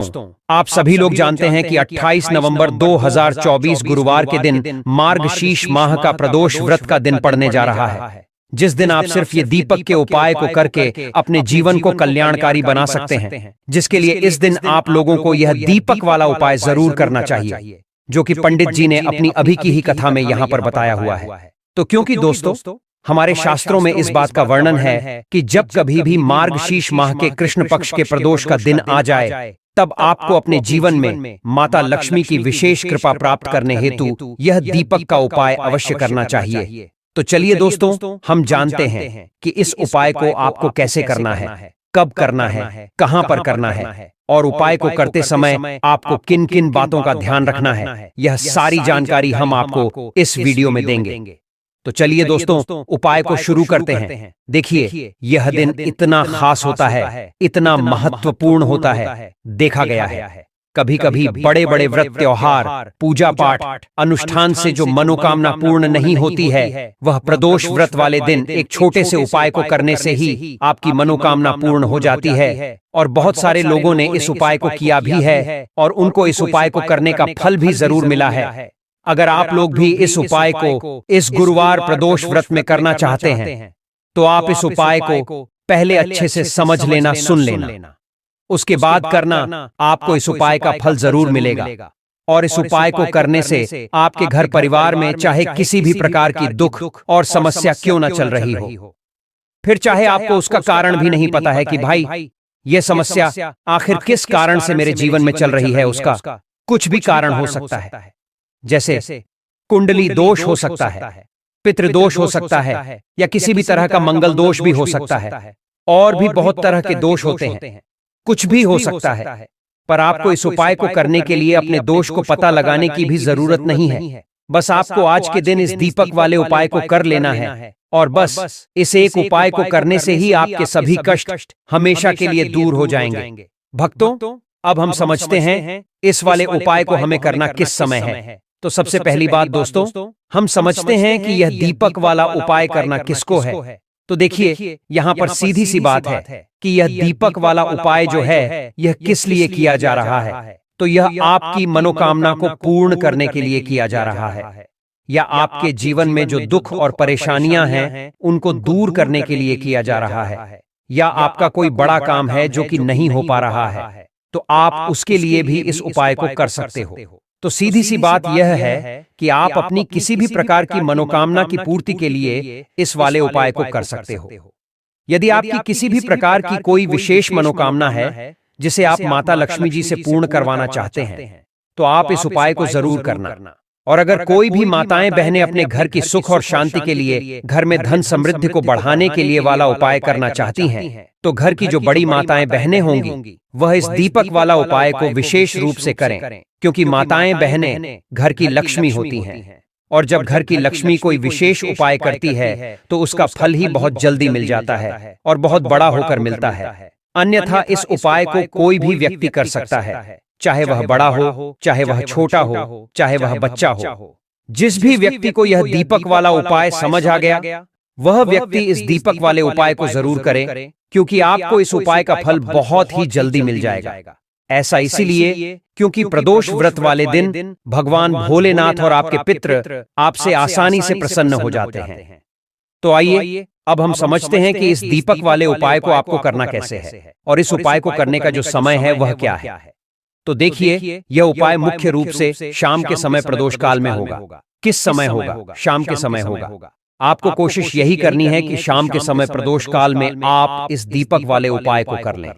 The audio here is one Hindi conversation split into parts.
दोस्तों, आप सभी लोग जानते हैं कि 28 नवंबर 2024 गुरुवार के दिन मार्गशीर्ष माह का प्रदोष व्रत का दिन पड़ने जा रहा है, जिस दिन आप सिर्फ ये दीपक के उपाय को करके अपने जीवन को कल्याणकारी बना सकते हैं। जिसके लिए इस दिन आप लोगों को यह दीपक वाला उपाय जरूर करना चाहिए, जो कि पंडित जी ने अपनी अभी की ही कथा में यहाँ पर बताया हुआ है। तो क्योंकि दोस्तों, हमारे शास्त्रों में इस बात का वर्णन है कि जब कभी भी मार्गशीर्ष माह के कृष्ण पक्ष के प्रदोष का दिन आ जाए, तब आपको अपने जीवन में माता लक्ष्मी की विशेष कृपा प्राप्त करने हेतु यह दीपक का उपाय अवश्य करना चाहिए। तो चलिए दोस्तों, हम जानते हैं कि इस उपाय को आपको कैसे करना है, कब करना है, कहां पर करना है, और उपाय को करते समय आपको किन किन बातों का ध्यान रखना है। यह सारी जानकारी हम आपको इस वीडियो में देंगे। तो चलिए दोस्तों, उपाय को शुरू करते हैं। देखिए, यह दिन इतना खास होता है, इतना महत्वपूर्ण होता है। देखा गया है कभी कभी बड़े बड़े व्रत, त्योहार, पूजा पाठ, अनुष्ठान से जो मनोकामना पूर्ण नहीं होती है, वह प्रदोष व्रत वाले दिन एक छोटे से उपाय को करने से ही आपकी मनोकामना पूर्ण हो जाती है। और बहुत सारे लोगों ने इस उपाय को किया भी है और उनको इस उपाय को करने का फल भी जरूर मिला है। अगर आप लोग भी इस उपाय को इस गुरुवार प्रदोष व्रत में करना चाहते हैं, तो आप इस उपाय को पहले अच्छे से समझ लेना, सुन लेना, उसके बाद करना। आपको इस उपाय का फल जरूर मिलेगा। और इस उपाय को करने से आपके घर परिवार में चाहे किसी भी प्रकार की दुख और समस्या क्यों न चल रही हो, फिर चाहे आपको उसका कारण भी नहीं पता है कि भाई ये समस्या आखिर किस कारण से मेरे जीवन में चल रही है, उसका कुछ भी कारण हो सकता है। जैसे कुंडली दोष हो सकता है, पितृदोष हो सकता है, या किसी भी तरह का मंगल दोष भी हो सकता है, और भी बहुत तरह के दोष होते हैं। कुछ भी हो सकता है, पर आपको इस उपाय को करने के लिए अपने दोष को पता लगाने की भी जरूरत नहीं है। बस आपको आज के दिन इस दीपक वाले उपाय को कर लेना है, और बस इस एक उपाय को करने से ही आपके सभी कष्ट हमेशा के लिए दूर हो जाएंगे। भक्तों, अब हम समझते हैं इस वाले उपाय को हमें करना किस समय है। तो सबसे पहली बात दोस्तों, हम समझते हैं कि यह दीपक वाला उपाय करना किसको है। तो देखिए, यहाँ पर सीधी सी बात है कि यह दीपक वाला उपाय जो है, यह किस लिए किया जा रहा है। तो यह आपकी मनोकामना को पूर्ण करने के लिए किया जा रहा है, या आपके जीवन में जो दुख और परेशानियां हैं, उनको दूर करने के लिए किया जा रहा है, या आपका कोई बड़ा काम है जो कि नहीं हो पा रहा है, तो आप उसके लिए भी इस उपाय को कर सकते हो। तो सीधी सी बात यह है कि आप अपनी किसी भी प्रकार की मनोकामना की पूर्ति के लिए इस वाले उपाय को कर सकते हो। यदि आपकी किसी भी प्रकार की कोई विशेष मनोकामना है जिसे आप माता लक्ष्मी जी से पूर्ण करवाना चाहते हैं, तो आप इस उपाय को जरूर करना। और अगर कोई भी माताएं बहनें अपने घर की सुख और शांति के लिए, घर में धन समृद्धि को बढ़ाने के लिए वाला उपाय करना चाहती हैं, तो घर की जो बड़ी माताएं बहनें होंगी, वह इस दीपक वाला उपाय को विशेष रूप से करें, क्योंकि माताएं बहनें घर की लक्ष्मी होती हैं। और जब घर की लक्ष्मी कोई विशेष उपाय करती है, तो उसका फल ही बहुत जल्दी मिल जाता है और बहुत बड़ा होकर मिलता है। अन्यथा इस उपाय को कोई भी व्यक्ति कर सकता है, चाहे वह बड़ा हो, चाहे वह छोटा हो, चाहे वह बच्चा हो। जिस भी व्यक्ति को यह दीपक वाला उपाय समझ आ गया, वह व्यक्ति इस दीपक वाले उपाय को जरूर करे, क्योंकि आपको इस उपाय का फल बहुत ही जल्दी मिल जाएगा। ऐसा इसीलिए क्योंकि प्रदोष व्रत वाले दिन भगवान भोलेनाथ और आपके पितृ आपसे आसानी से प्रसन्न हो जाते हैं। तो आइए, अब हम समझते हैं कि इस दीपक वाले उपाय को आपको करना कैसे है, और इस उपाय को करने का जो समय है वह क्या है। तो देखिए, यह उपाय मुख्य रूप से शाम के समय प्रदोष काल में होगा। किस समय होगा? शाम के समय होगा। आपको कोशिश यही करनी है कि शाम के समय प्रदोष काल में आप इस दीपक वाले उपाय को कर लें।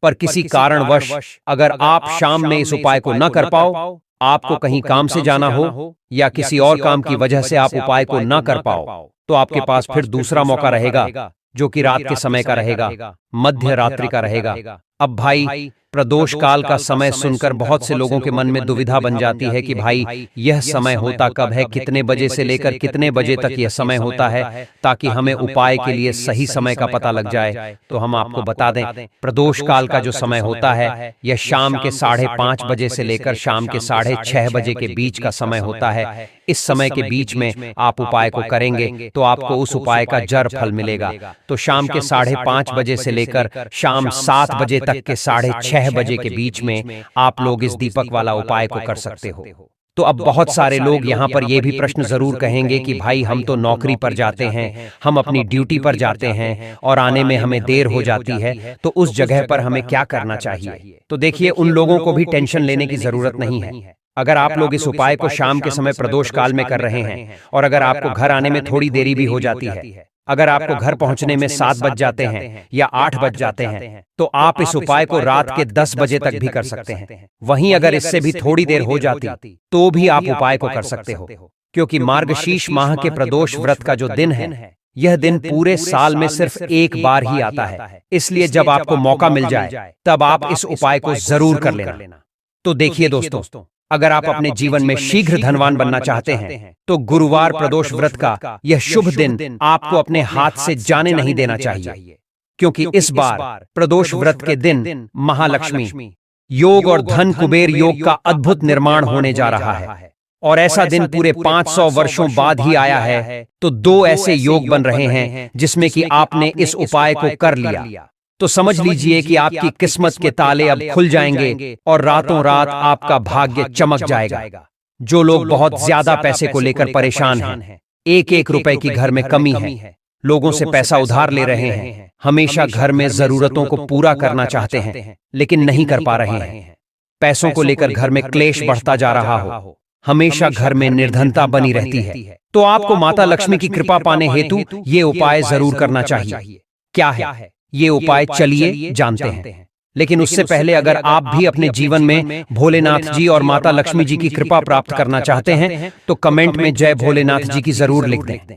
पर किसी कारणवश अगर आप शाम में इस उपाय को न कर पाओ, आपको कहीं काम से जाना हो, या किसी और काम की वजह से आप उपाय को न कर पाओ, तो आपके पास फिर दूसरा मौका रहेगा, जो कि रात के समय का रहेगा, मध्य रात्रि का रहेगा। अब भाई, प्रदोष काल का समय सुनकर बहुत से लोगों के मन में दुविधा बन जाती है कि भाई यह समय होता कब है, कितने बजे से लेकर कितने बजे तक यह समय होता है, ताकि हमें उपाय के लिए सही समय का पता लग जाए। तो हम आपको बता दें, प्रदोष काल का जो समय होता है, यह शाम के 5:30 बजे से लेकर शाम के 6:30 बजे के बीच का समय होता है। इस समय के बीच में आप उपाय को करेंगे तो आपको उस उपाय का जर फल मिलेगा। तो शाम के 5:30 बजे से लेकर शाम 7 बजे तक के 6:30 6 बजे के बीच में आप लोग इस दीपक वाला उपाय को कर सकते हो। तो अब बहुत सारे लोग यहाँ पर यह भी प्रश्न जरूर कहेंगे कि भाई हम तो नौकरी पर जाते हैं, हम अपनी ड्यूटी पर जाते हैं और आने में हमें देर हो जाती है, तो उस जगह पर हमें क्या करना चाहिए। तो देखिए, उन लोगों को भी टेंशन लेने की जरूरत नहीं है। अगर आप लोग इस उपाय को शाम के समय प्रदोष काल में कर रहे हैं और अगर आपको घर आने में थोड़ी देरी भी हो जाती है, अगर आपको घर पहुंचने में 7 बज जाते हैं या 8 बज जाते हैं, तो आप इस उपाय को रात के 10 बजे तक भी कर सकते हैं। वहीं अगर इससे भी थोड़ी देर हो जाती तो भी आप उपाय को कर सकते हो, क्योंकि मार्गशीर्ष माह के प्रदोष व्रत का जो दिन है, यह दिन पूरे साल में सिर्फ एक बार ही आता है। इसलिए जब आपको मौका मिल जाए तब आप इस उपाय को जरूर कर लेना। तो देखिए दोस्तों, अगर आप अपने जीवन में शीघ्र धनवान बनना चाहते हैं तो गुरुवार प्रदोष व्रत का यह शुभ दिन आपको अपने हाथ से जाने नहीं देना चाहिए, क्योंकि इस बार प्रदोष व्रत के दिन महालक्ष्मी योग और धन कुबेर योग का अद्भुत निर्माण होने जा रहा है। और ऐसा दिन पूरे 500 वर्षों बाद ही आया है। तो 2 ऐसे योग बन रहे हैं जिसमें कि आपने इस उपाय को कर लिया तो समझ लीजिए कि आपकी किस्मत के ताले अब खुल जाएंगे और रातों रात आपका भाग्य चमक जाएगा। जो लोग बहुत ज्यादा पैसे को लेकर परेशान हैं, एक एक रुपए की घर में कमी है, लोगों से पैसा उधार ले रहे हैं, हमेशा घर में जरूरतों को पूरा करना चाहते हैं लेकिन नहीं कर पा रहे हैं, पैसों को लेकर घर में क्लेश बढ़ता जा रहा हो, हमेशा घर में निर्धनता बनी रहती है, तो आपको माता लक्ष्मी की कृपा पाने हेतु ये उपाय जरूर करना चाहिए। क्या है ये उपाय, चलिए जानते हैं। लेकिन उससे पहले अगर आप भी अपने जीवन में भोलेनाथ जी और माता लक्ष्मी जी की कृपा प्राप्त करना चाहते हैं तो कमेंट में जय भोलेनाथ जी की जरूर लिख दें।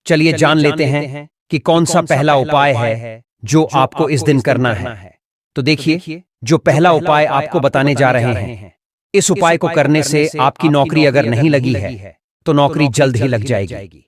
चलिए जान लेते हैं कि कौन सा पहला उपाय है जो आपको इस दिन करना है। तो देखिए, जो पहला उपाय आपको बताने जा रहे हैं, इस उपाय को करने से आपकी नौकरी अगर नहीं लगी है तो नौकरी जल्द ही लग जाएगी।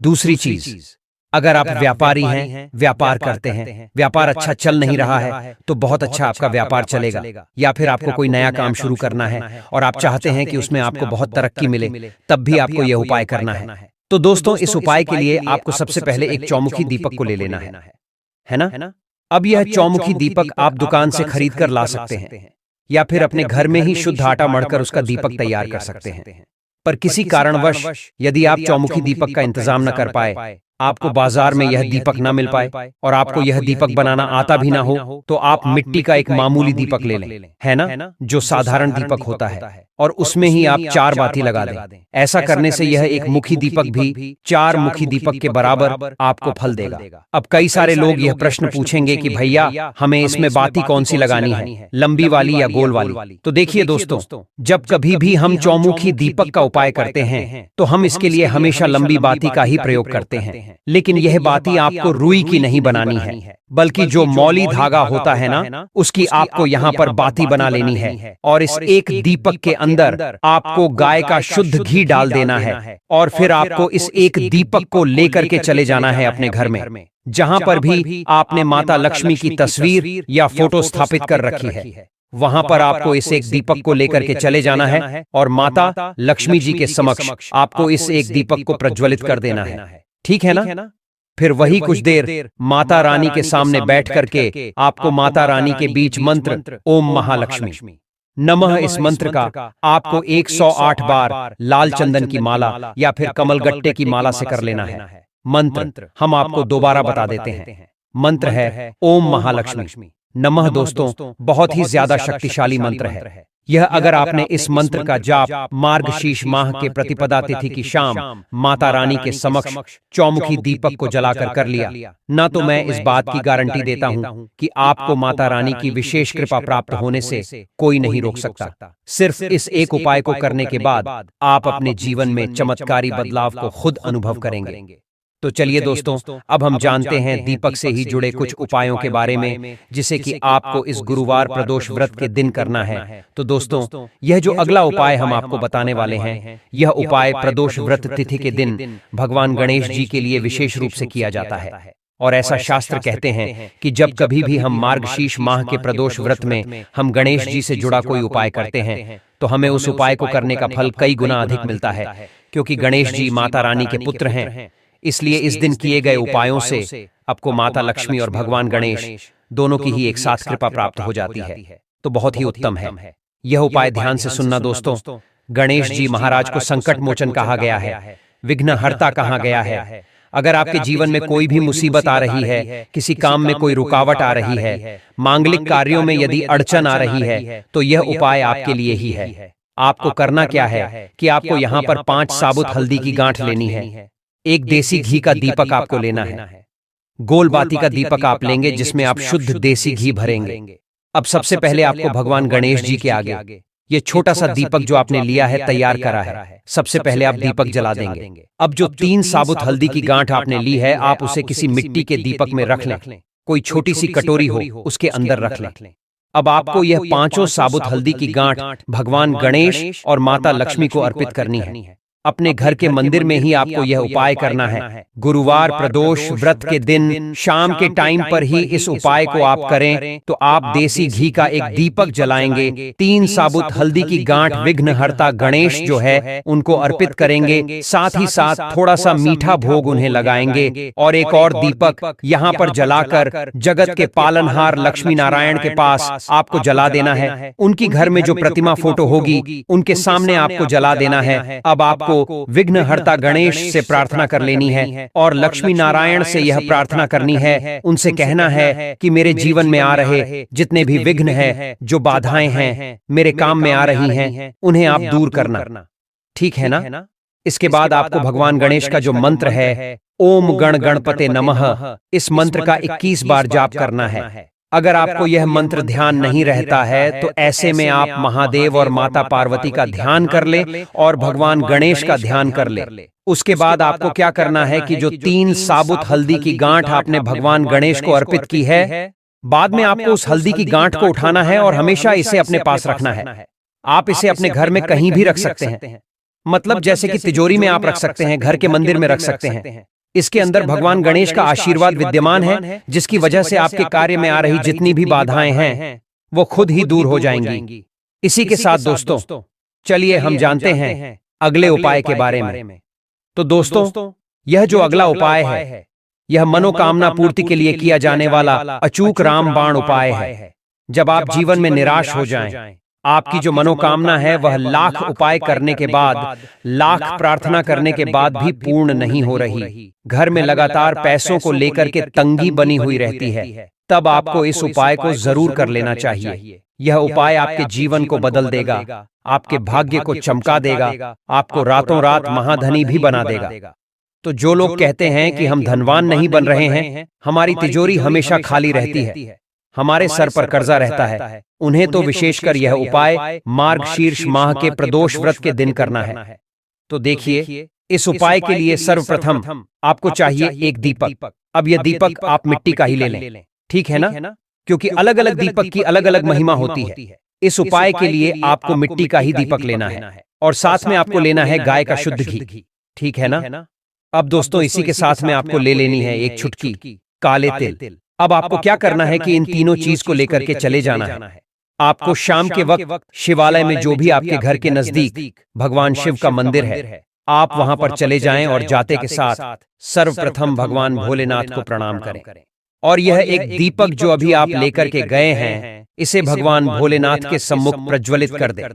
दूसरी चीज, अगर आप व्यापारी हैं, व्यापार करते हैं, व्यापार अच्छा चल नहीं रहा है तो बहुत अच्छा आपका व्यापार चलेगा। या फिर आपको कोई नया काम शुरू करना है और आप चाहते हैं कि उसमें आपको बहुत तरक्की मिले, तब भी आपको यह उपाय करना है। तो दोस्तों, इस उपाय के लिए आपको सबसे पहले एक चौमुखी दीपक को ले लेना है ना। अब यह चौमुखी दीपक आप दुकान से खरीद कर ला सकते हैं या फिर अपने घर में ही शुद्ध आटा मढ़कर उसका दीपक तैयार कर सकते हैं। पर किसी कारणवश यदि आप चौमुखी दीपक का इंतजाम न कर पाए, आपको बाजार में यह दीपक ना मिल पाए और आपको यह दीपक बनाना आता भी ना हो, तो आप मिट्टी का एक मामूली दीपक ले लें, है ना, जो साधारण दीपक होता है, और उसमें ही आप 4 बाती लगा दें। ऐसा करने से यह एक मुखी दीपक भी 4 मुखी दीपक के बराबर आपको फल देगा। अब कई सारे लोग यह प्रश्न पूछेंगे कि भैया हमें इसमें बाती कौन सी लगानी है, लंबी वाली या गोल वाली। तो देखिए दोस्तों, जब कभी भी हम चौमुखी दीपक का उपाय करते हैं तो हम इसके लिए हमेशा लंबी बाती का ही प्रयोग करते हैं। लेकिन यह बाती आपको रुई की नहीं बनानी है, बल्कि जो मौली धागा होता है ना, उसकी आपको यहाँ पर बाती बना लेनी है। और इस एक दीपक के अंदर आपको गाय का शुद्ध घी डाल देना है और फिर आपको इस एक दीपक को लेकर के चले जाना है अपने घर में, जहां पर भी आपने माता लक्ष्मी की तस्वीर या फोटो स्थापित कर रखी है, वहां पर आपको इस एक दीपक को लेकर के चले जाना है और माता लक्ष्मी जी के समक्ष आपको इस एक दीपक को प्रज्वलित कर देना है। ठीक है ना। फिर वही कुछ देर माता रानी के सामने बैठ करके आपको माता रानी के बीच मंत्र ओम महालक्ष्मी नमः, इस मंत्र का आपको 108 बार लाल चंदन की माला या फिर कमलगट्टे की माला से कर लेना है। मंत्र हम आपको दोबारा बता देते हैं। मंत्र है ओम महालक्ष्मी नमः। दोस्तों, बहुत ही ज्यादा शक्तिशाली मंत्र है यह। अगर आपने इस मंत्र का जाप मार्गशीर्ष माह के प्रतिपदा तिथि की शाम माता रानी के समक्ष चौमुखी दीपक को जलाकर कर लिया ना, तो मैं इस बात की गारंटी देता हूं कि आपको माता रानी की विशेष कृपा प्राप्त होने से कोई नहीं रोक सकता। सिर्फ इस एक उपाय को करने के बाद आप अपने जीवन में चमत्कारी बदलाव को खुद अनुभव करेंगे। तो चलिए दोस्तों, अब हम जानते हैं दीपक से ही जुड़े कुछ उपायों के बारे में, जिसे कि आपको इस गुरुवार प्रदोष व्रत के दिन करना है। तो दोस्तों, यह जो अगला उपाय हम आपको बताने वाले हैं, यह उपाय प्रदोष व्रत तिथि के दिन भगवान गणेश जी के लिए विशेष रूप से किया जाता है। और ऐसा शास्त्र कहते हैं कि जब कभी भी हम मार्गशीर्ष माह के प्रदोष व्रत में हम गणेश जी से जुड़ा कोई उपाय करते हैं तो हमें उस उपाय को करने का फल कई गुना अधिक मिलता है, क्योंकि गणेश जी माता रानी के पुत्र हैं। इसलिए इस दिन किए गए उपायों से आपको माता लक्ष्मी और भगवान गणेश दोनों की ही एक साथ कृपा प्राप्त हो जाती है। तो बहुत ही उत्तम है। यह उपाय ध्यान से सुनना दोस्तों। गणेश जी महाराज को संकट मोचन कहा गया है, विघ्नहर्ता कहा गया है। अगर आपके जीवन में कोई भी मुसीबत आ रही है, किसी काम में कोई रुकावट आ रही है, मांगलिक कार्यों में यदि अड़चन आ रही है, तो यह उपाय आपके लिए ही है। आपको करना क्या है कि आपको यहाँ पर 5 साबुत हल्दी की गांठ लेनी है, एक देसी घी का दीपक आपको लेना है, गोल बाती का दीपक आप लेंगे जिसमें आप शुद्ध देसी घी भरेंगे। अब सबसे पहले आपको भगवान गणेश जी के आगे ये छोटा सा दीपक जो आपने लिया है, तैयार करा है, सबसे पहले आप दीपक जला देंगे। अब जो 3 साबुत हल्दी की गांठ आपने ली है, आप उसे किसी मिट्टी के दीपक में रख लें, कोई छोटी सी कटोरी हो उसके अंदर रख लें। अब आपको यह 5 साबुत हल्दी की गांठ भगवान गणेश और माता लक्ष्मी को अर्पित करनी है। अपने घर के मंदिर में ही आपको यह उपाय करना है। गुरुवार प्रदोष व्रत के दिन शाम के टाइम पर ही इस उपाय को आप करें तो आप देसी घी का एक दीपक जलाएंगे, 3 साबुत हल्दी की गांठ विघ्नहर्ता गणेश जो है उनको अर्पित करेंगे, साथ ही साथ थोड़ा सा मीठा भोग उन्हें लगाएंगे और एक और दीपक यहाँ पर जलाकर जगत के पालनहार लक्ष्मी नारायण के पास आपको जला देना है। उनकी घर में जो प्रतिमा फोटो होगी उनके सामने आपको जला देना है। अब आपको विघ्नहर्ता गणेश से प्रार्थना कर लेनी है और लक्ष्मी नारायण से यह प्रार्थना करनी है, उनसे कहना है कि मेरे जीवन में आ रहे जितने भी विघ्न हैं, जो बाधाएं हैं मेरे काम में आ रही हैं, उन्हें आप दूर करना। ठीक है ना? इसके बाद आपको भगवान गणेश का जो मंत्र है, ओम गण गणपते नमः, इस मंत्र का 21 बार जाप करना है। अगर आपको यह मंत्र ध्यान नहीं रहता है तो ऐसे में आप महादेव और माता पार्वती का ध्यान कर ले और भगवान गणेश का ध्यान कर ले। उसके बाद आपको क्या करना है कि जो 3 साबुत हल्दी की गांठ आपने भगवान गणेश को अर्पित की है, बाद में आपको उस हल्दी की गांठ को उठाना है और हमेशा इसे अपने पास रखना है। आप इसे अपने घर में कहीं भी रख सकते हैं, मतलब जैसे कि तिजोरी में आप रख सकते हैं, घर के मंदिर में रख सकते हैं। इसके अंदर भगवान गणेश का आशीर्वाद विद्यमान है, जिसकी वजह से आपके कार्य में आ रही जितनी भी बाधाएं हैं वो खुद ही दूर हो जाएंगी। इसी के साथ दोस्तों चलिए हम जानते हैं अगले उपाय के बारे में। तो दोस्तों यह जो अगला उपाय है यह मनोकामना पूर्ति के लिए किया जाने वाला अचूक रामबाण उपाय है। जब आप जीवन में निराश हो जाएं, आपकी जो मनोकामना है वह लाख उपाय करने के बाद, लाख प्रार्थना करने के बाद भी पूर्ण नहीं हो रही, घर में लगातार पैसों को लेकर के तंगी बनी हुई रहती है, तब आपको इस उपाय को जरूर कर लेना चाहिए। यह उपाय आपके जीवन को बदल देगा, आपके भाग्य को चमका देगा, आपको रातों रात महाधनी भी बना देगा। तो जो लोग कहते हैं कि हम धनवान नहीं बन रहे हैं, हमारी तिजोरी हमेशा खाली रहती है, हमारे सर पर कर्जा रहता है, उन्हें तो विशेषकर यह उपाय मार्गशीर्ष माह के प्रदोष व्रत के दिन करना है। तो देखिए, इस उपाय के लिए सर्वप्रथम आपको चाहिए एक दीपक। अब यह दीपक आप मिट्टी का ही ले लें, ठीक है ना? क्योंकि अलग अलग दीपक की अलग अलग महिमा होती है। इस उपाय के लिए आपको मिट्टी का ही दीपक लेना है और साथ में आपको लेना है गाय का शुद्ध घी, ठीक है ना? अब दोस्तों इसी के साथ में आपको ले लेनी है एक चुटकी काले तिल। अब आपको क्या करना है कि इन तीनों चीज को लेकर के चले जाना है। आपको शाम के वक्त शिवालय में जो भी आपके घर के नजदीक भगवान शिव का मंदिर है, आप वहां पर चले जाएं और जाते के साथ सर्वप्रथम भगवान भोलेनाथ को प्रणाम करें और यह एक दीपक जो अभी आप लेकर के गए हैं, इसे भगवान भोलेनाथ के सम्मुख प्रज्वलित कर दें।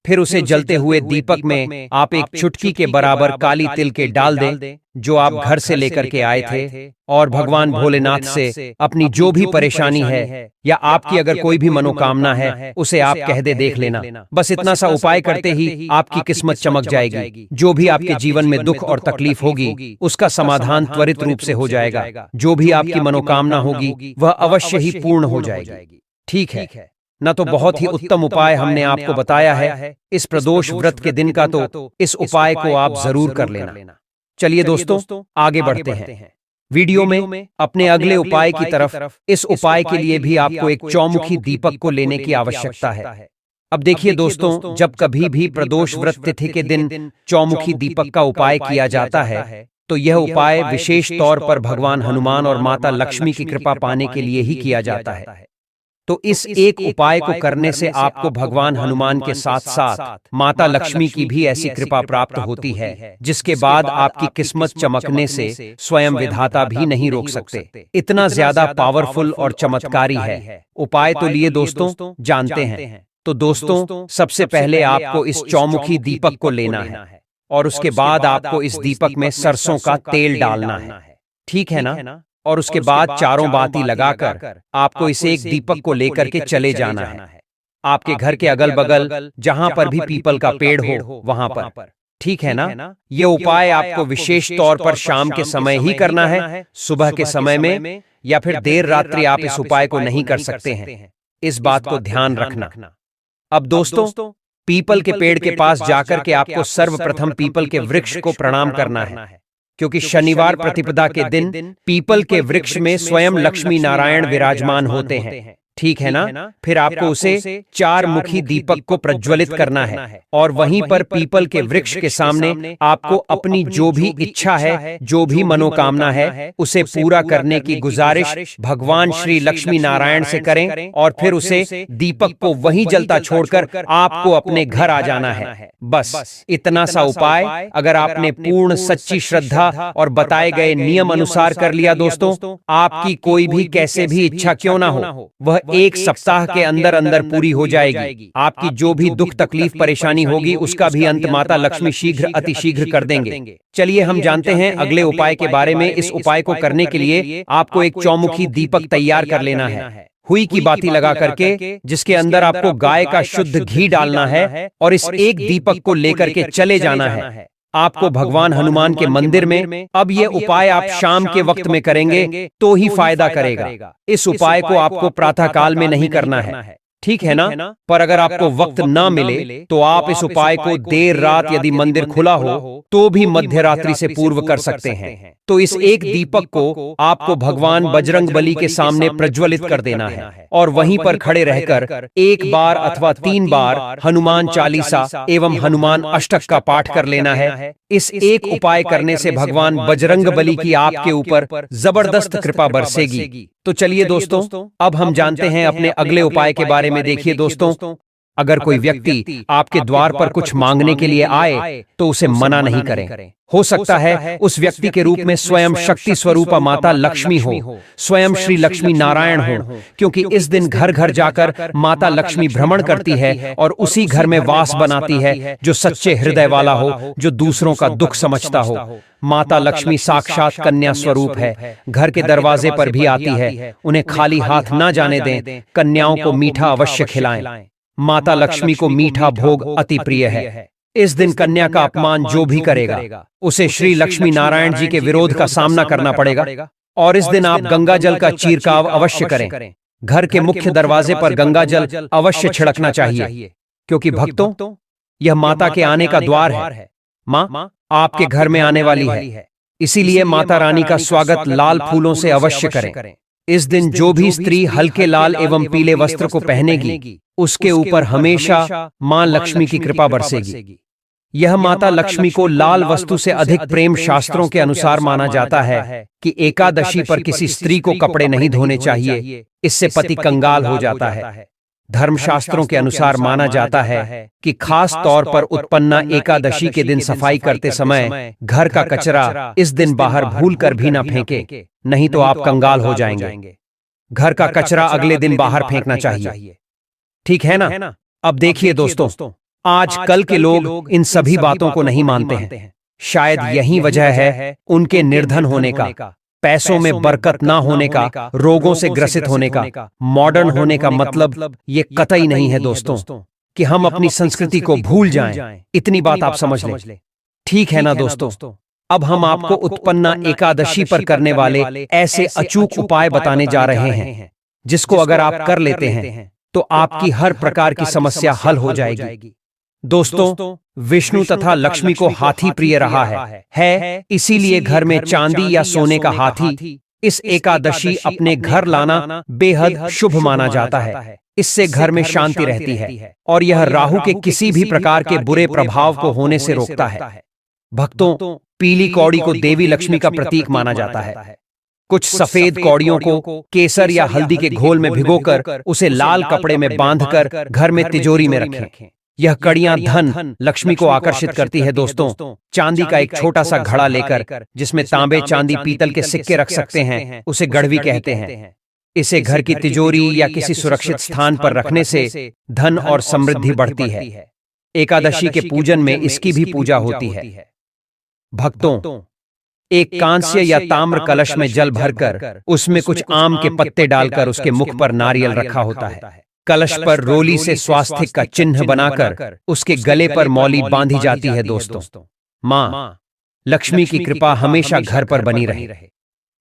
फिर उसे जलते हुए दीपक में आप एक चुटकी के बराबर काली तिल के डाल दें जो आप घर से लेकर के आए थे, और भगवान भोलेनाथ से अपनी जो भी परेशानी है या आपकी अगर कोई भी मनोकामना है उसे आप कह दे देख लेना। बस इतना सा उपाय करते ही आपकी किस्मत चमक जाएगी। जो भी आपके जीवन में दुख और तकलीफ होगी उसका समाधान त्वरित रूप से हो जाएगा। जो भी आपकी मनोकामना होगी वह अवश्य ही पूर्ण हो जाएगी। ठीक है न? तो बहुत ही उत्तम उपाय हमने आपको बताया है इस प्रदोष व्रत के दिन का, तो इस उपाय को आप जरूर कर लेना। चलिए दोस्तों आगे बढ़ते हैं वीडियो में अपने अगले उपाय की तरफ। इस उपाय के लिए भी आपको एक चौमुखी दीपक को लेने की आवश्यकता है। अब देखिए दोस्तों, जब कभी भी प्रदोष व्रत तिथि के दिन चौमुखी दीपक का उपाय किया जाता है तो यह उपाय विशेष तौर पर भगवान हनुमान और माता लक्ष्मी की कृपा पाने के लिए ही किया जाता है। तो इस एक उपाय को करने से आपको भगवान हनुमान के साथ साथ माता लक्ष्मी की भी ऐसी कृपा प्राप्त होती है, जिसके बाद आपकी किस्मत चमकने से स्वयं विधाता भी नहीं रोक सकते। इतना ज्यादा पावरफुल और चमत्कारी है। उपाय तो लिए दोस्तों जानते हैं। तो दोस्तों, सबसे पहले आपको इस चौमुखी दीपक को लेना है और उसके बाद आपको इस दीपक में सरसों का तेल डालना है। ठीक है ना? और उसके बाद चारों बाती लगाकर आपको इस एक दीपक को लेकर के चले जाना है आपके घर के अगल बगल जहां पर भी पीपल का पेड़ हो वहां पर। ठीक है ना? ये उपाय आपको विशेष तौर पर शाम के समय ही करना है। सुबह के समय में या फिर देर रात्रि आप इस उपाय को नहीं कर सकते हैं। इस बात को ध्यान रखना। अब दोस्तों, पीपल के पेड़ के पास जाकर के आपको सर्वप्रथम पीपल के वृक्ष को प्रणाम करना है, क्योंकि शनिवार प्रतिपदा के दिन पीपल के वृक्ष में स्वयं लक्ष्मी नारायण विराजमान होते हैं। ठीक है ना? फिर आपको उसे चार मुखी दीपक को प्रज्वलित करना है और वहीं पर पीपल के वृक्ष के सामने आपको अपनी जो भी इच्छा है, जो भी मनोकामना है, उसे पूरा करने की गुजारिश भगवान श्री लक्ष्मी नारायण से करें और फिर उसे दीपक को वहीं जलता छोड़कर आपको अपने घर आ जाना है। बस इतना सा उपाय अगर आपने पूर्ण सच्ची श्रद्धा और बताए गए नियम अनुसार कर लिया दोस्तों, आपकी कोई भी कैसे भी इच्छा क्यों ना हो, वह एक सप्ताह के अंदर अंदर पूरी हो जाएगी। आपकी जो भी दुख तकलीफ परेशानी होगी उसका भी अंत माता लक्ष्मी शीघ्र अति शीघ्र कर देंगे। चलिए हम जानते हैं अगले उपाय के बारे में। इस उपाय को करने के लिए आपको एक चौमुखी दीपक तैयार कर लेना है, हुई की बाती लगा करके, जिसके अंदर आपको गाय का शुद्ध घी डालना है और इस एक दीपक को लेकर के चले जाना है आपको भगवान हनुमान के मंदिर में। अब ये उपाय आप शाम के वक्त में करेंगे तो ही फायदा करेगा। इस उपाय को आपको प्रातः काल में नहीं करना है। ठीक है ना? पर अगर आपको वक्त ना मिले तो आप इस उपाय को देर रात यदि मंदिर खुला हो तो भी मध्य रात्रि से पूर्व कर सकते हैं। तो इस एक दीपक को आपको भगवान बजरंग बली के सामने प्रज्वलित कर देना है और वहीं पर खड़े रहकर एक बार अथवा 3 बार हनुमान चालीसा एवं हनुमान अष्टक का पाठ कर लेना है। इस एक उपाय करने से भगवान बजरंग बली की आपके ऊपर जबरदस्त कृपा बरसेगी। तो चलिए दोस्तों, अब हम जानते हैं अपने अगले उपाय के बारे में। देखिए दोस्तों, अगर कोई व्यक्ति आपके द्वार पर कुछ मांगने के लिए आए तो उसे मना नहीं करें। हो सकता है उस व्यक्ति के रूप में स्वयं शक्ति स्वरूपा माता लक्ष्मी हो, स्वयं श्री लक्ष्मी नारायण हो, क्योंकि इस दिन घर घर जाकर माता लक्ष्मी भ्रमण करती है और उसी घर में वास बनाती है जो सच्चे हृदय वाला हो, जो दूसरों का दुख समझता हो। माता लक्ष्मी साक्षात कन्या स्वरूप है, घर के दरवाजे पर भी आती है। उन्हें खाली हाथ ना जाने दें, कन्याओं को मीठा अवश्य खिलाएं। माता लक्ष्मी को मीठा भोग अति प्रिय है। इस दिन कन्या का अपमान जो भी करेगा उसे श्री लक्ष्मी नारायण जी के विरोध का सामना करना पड़ेगा। और इस दिन आप गंगा जल का चीरकाव अवश्य करें। घर के मुख्य दरवाजे पर गंगा जल अवश्य छिड़कना चाहिए, क्योंकि भक्तों, यह माता के आने का द्वार है। माँ आपके घर में आने वाली है, इसीलिए माता रानी का स्वागत लाल फूलों से अवश्य करें। इस दिन जो भी स्त्री हल्के लाल एवं पीले वस्त्र को पहनेगी उसके ऊपर हमेशा मां लक्ष्मी की कृपा बरसेगी। यह माता लक्ष्मी को लाल वस्तु से अधिक प्रेम शास्त्रों के अनुसार माना जाता है कि एकादशी पर किसी स्त्री को कपड़े नहीं धोने चाहिए, इससे पति कंगाल हो जाता है। धर्मशास्त्रों के अनुसार माना जाता है कि खास तौर पर उत्पन्ना एकादशी के दिन सफाई करते समय घर का कचरा इस दिन बाहर भूल कर भी न फेंके, नहीं तो आप कंगाल हो जाएंगे। घर का कचरा अगले दिन बाहर फेंकना चाहिए। ठीक है ना? अब देखिए दोस्तों, आज कल के लोग इन सभी बातों को नहीं मानते हैं। शायद यही वजह है उनके निर्धन होने का, पैसों में बरकत ना होने का, रोगों से ग्रसित होने का। मॉडर्न होने का मतलब ये कतई नहीं है दोस्तों कि हम अपनी संस्कृति को भूल जाएं। इतनी बात आप समझ लें। ठीक है ना दोस्तों? अब हम आपको उत्पन्ना एकादशी पर करने वाले ऐसे अचूक उपाय बताने जा रहे हैं, जिसको अगर आप कर लेते हैं तो आपकी हर प्रकार की समस्या हल हो जाएगी। दोस्तों, विष्णु तथा लक्ष्मी को हाथी प्रिय रहा है, इसीलिए घर में चांदी या सोने का हाथी इस एकादशी अपने घर लाना बेहद शुभ माना जाता है। इससे घर में शांति रहती है और यह राहु के किसी भी प्रकार के बुरे प्रभाव को होने से रोकता है। भक्तों, पीली कौड़ी को देवी लक्ष्मी का प्रतीक माना जाता है। कुछ सफेद कौड़ियों को केसर या हल्दी के घोल में भिगोकर उसे लाल कपड़े में बांधकर घर में तिजोरी में रखें। यह कड़ियां धन लक्ष्मी को आकर्षित करती है दोस्तों। चांदी का एक छोटा सा घड़ा लेकर, जिसमें तांबे, चांदी, पीतल के सिक्के रख सकते हैं, उसे गड़वी कहते हैं। इसे घर की तिजोरी या किसी सुरक्षित स्थान पर रखने से धन और समृद्धि बढ़ती है। एकादशी के पूजन में इसकी भी पूजा होती है। भक्तों, एक कांस्य या ताम्र कलश में जल भरकर उसमें कुछ आम के पत्ते डालकर उसके मुख पर नारियल रखा होता है। कलश पर रोली से स्वास्तिक का चिन्ह बनाकर उसके गले पर मौली बांधी जाती है दोस्तों। मां लक्ष्मी की कृपा हमेशा घर पर बनी रहे,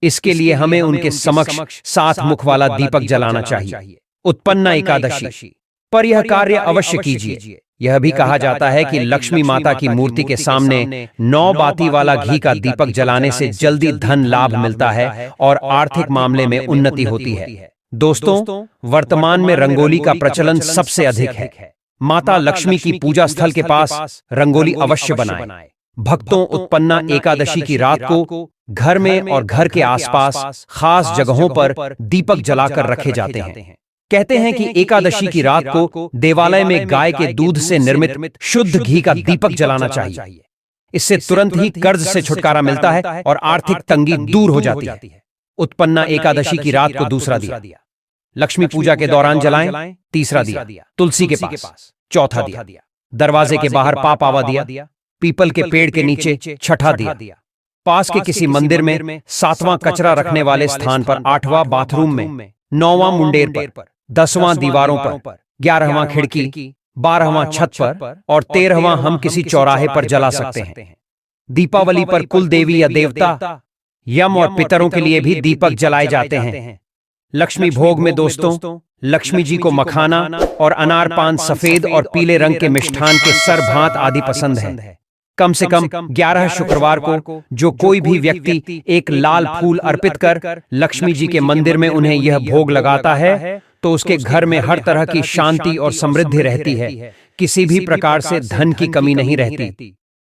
इसके लिए हमें उनके समक्ष 7 मुख वाला दीपक जलाना चाहिए। उत्पन्ना एकादशी पर यह कार्य अवश्य कीजिए। यह भी कहा जाता है कि लक्ष्मी माता की मूर्ति के सामने 9 बाती वाला घी का दीपक जलाने से जल्दी धन लाभ मिलता है और आर्थिक मामले में उन्नति होती है। दोस्तों, वर्तमान में रंगोली का प्रचलन सबसे अधिक है। माता लक्ष्मी की पूजा स्थल के पास रंगोली अवश्य बनाएं। भक्तों, उत्पन्ना एकादशी की रात को घर में और घर के आसपास खास जगहों पर दीपक जलाकर रखे जाते हैं। कहते हैं कि एकादशी की रात को देवालय में गाय के दूध से निर्मित शुद्ध घी का दीपक जलाना चाहिए। इससे तुरंत ही कर्ज से छुटकारा मिलता है और आर्थिक तंगी दूर हो जाती है। उत्पन्ना एकादशी की रात को दूसरा दिया लक्ष्मी पूजा के दौरान जलाएं। तीसरा दिया तुलसी के पास। चौथा दिया दरवाजे के बाहर पावा दिया। पीपल के पेड़ के नीचे छठा दिया पास के किसी मंदिर में। 7वां कचरा रखने वाले स्थान पर। 8वां बाथरूम में। 9वां मुंडेर पर। 10वां दीवारों पर। 11वां खिड़की। 12वां छत पर और 13वां हम किसी चौराहे पर जला सकते हैं। दीपावली पर कुल देवी या देवता, यम और पितरों के लिए भी दीपक जलाए जाते हैं। लक्ष्मी भोग में दोस्तों, लक्ष्मी जी को मखाना और अनार पान, सफेद और पीले रंग के मिष्ठान के सरभांत आदि पसंद है। कम से कम 11 शुक्रवार को जो कोई भी व्यक्ति एक लाल फूल अर्पित कर लक्ष्मी जी के मंदिर में उन्हें यह भोग लगाता है तो उसके घर में हर तरह की शांति और समृद्धि रहती है। किसी भी प्रकार से धन की कमी नहीं रहती।